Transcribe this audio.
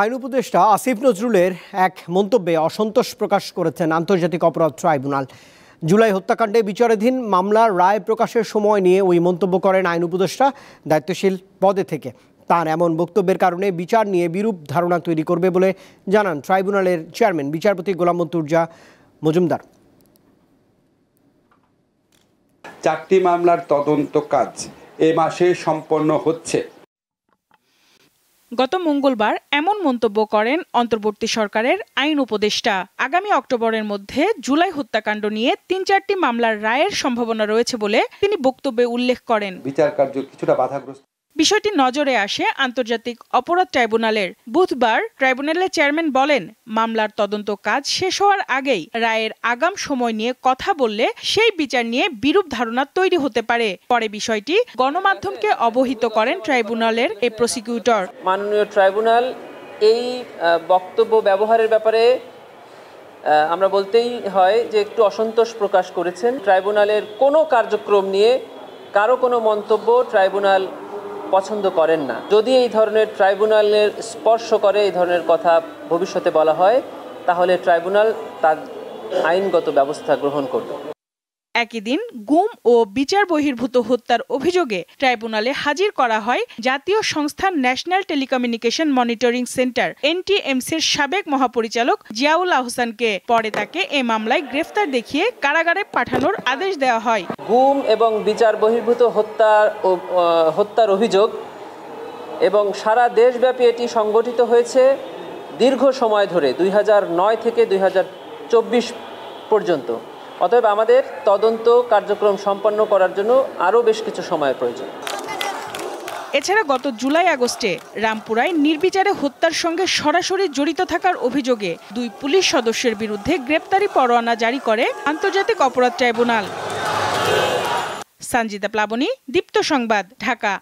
আইন উপদেষ্টা আসিফ নজরুলের এক মন্তব্যে অসন্তোষ প্রকাশ করেছেন আন্তর্জাতিক অপরাধ ট্রাইব্যুনাল। জুলাই হত্যাকাণ্ডে বিচারাধীন মামলার রায় প্রকাশের সময় নিয়ে ওই মন্তব্য করেন আইন উপদেষ্টা দায়িত্বশীল পদে থেকে। তার এমন বক্তব্যের কারণে বিচার নিয়ে বিরূপ ধারণা তৈরি করবে বলে জানান ট্রাইব্যুনালের চেয়ারম্যান বিচারপতি গোলাম মর্তুজা মজুমদার। 4টি মামলার তদন্ত কাজ এ মাসে সম্পন্ন হচ্ছে। গত মঙ্গলবার এমন মন্তব্য করেন অন্তর্বর্তী সরকারের আইন উপদেষ্টা। আগামী অক্টোবরের মধ্যে জুলাই হত্যাকাণ্ড নিয়ে 3-4টি মামলার রায়ের সম্ভাবনা রয়েছে বলে তিনি বক্তব্যে উল্লেখ করেন। বিচার কার্য কিছুটা বাধাগ্রস্ত। বিষয়টি নজরে আসে আন্তর্জাতিক অপরাধ ট্রাইব্যুনালের। বুধবার ট্রাইব্যুনালের চেয়ারম্যান বলেন, মামলার তদন্ত কাজ শেষ হওয়ার আগেই রায়ের আগাম সময় নিয়ে কথা বললে সেই বিচার নিয়ে বিরূপ ধারণা তৈরি হতে পারে। পরে বিষয়টি গণমাধ্যমকে অবহিত করেন ট্রাইব্যুনালের এই প্রসিকিউটর। মাননীয় ট্রাইব্যুনাল এই বক্তব্য ব্যবহারের ব্যাপারে আমরা বলতেই হয় যে একটু অসন্তোষ প্রকাশ করেছেন। ট্রাইব্যুনালের কোনো কার্যক্রম নিয়ে কারো কোনো মন্তব্য ট্রাইব্যুনাল পছন্দ করেন না। যদি এই ধরনের ট্রাইব্যুনালের স্পর্শ করে এই ধরনের কথা ভবিষ্যতে বলা হয়, তাহলে ট্রাইব্যুনাল তার আইনগত ব্যবস্থা গ্রহণ করবে। একই দিন গুম ও বিচার বহির্ভূত হত্যার অভিযোগে ট্রাইব্যুনালে হাজির করা হয় জাতীয় সংস্থা ন্যাশনাল টেলিকমিউনিকেশন মনিটরিং সেন্টার NTMC-র সাবেক মহাপরিচালক জিয়াউল আহসানকে। পরে তাকে এ মামলায় গ্রেফতার দেখিয়ে কারাগারে পাঠানোর আদেশ দেওয়া হয়। গুম এবং বিচার বহির্ভূত হত্যার অভিযোগ এবং সারা দেশব্যাপী এটি সংগঠিত হয়েছে দীর্ঘ সময় ধরে, 2009 থেকে 2024 পর্যন্ত। অতএব আমাদের তদন্ত কার্যক্রম সম্পন্ন করার জন্য আরও বেশ কিছু সময়ের প্রয়োজন। এছাড়া গত জুলাই-আগস্টে রামপুরায় নির্বিচারে হত্যার সঙ্গে সরাসরি জড়িত থাকার অভিযোগে 2 পুলিশ সদস্যের বিরুদ্ধে গ্রেপ্তারি পরোয়ানা জারি করে আন্তর্জাতিক অপরাধ ট্রাইব্যুনাল। সঞ্জিতা প্লাবনী, দীপ্ত সংবাদ, ঢাকা।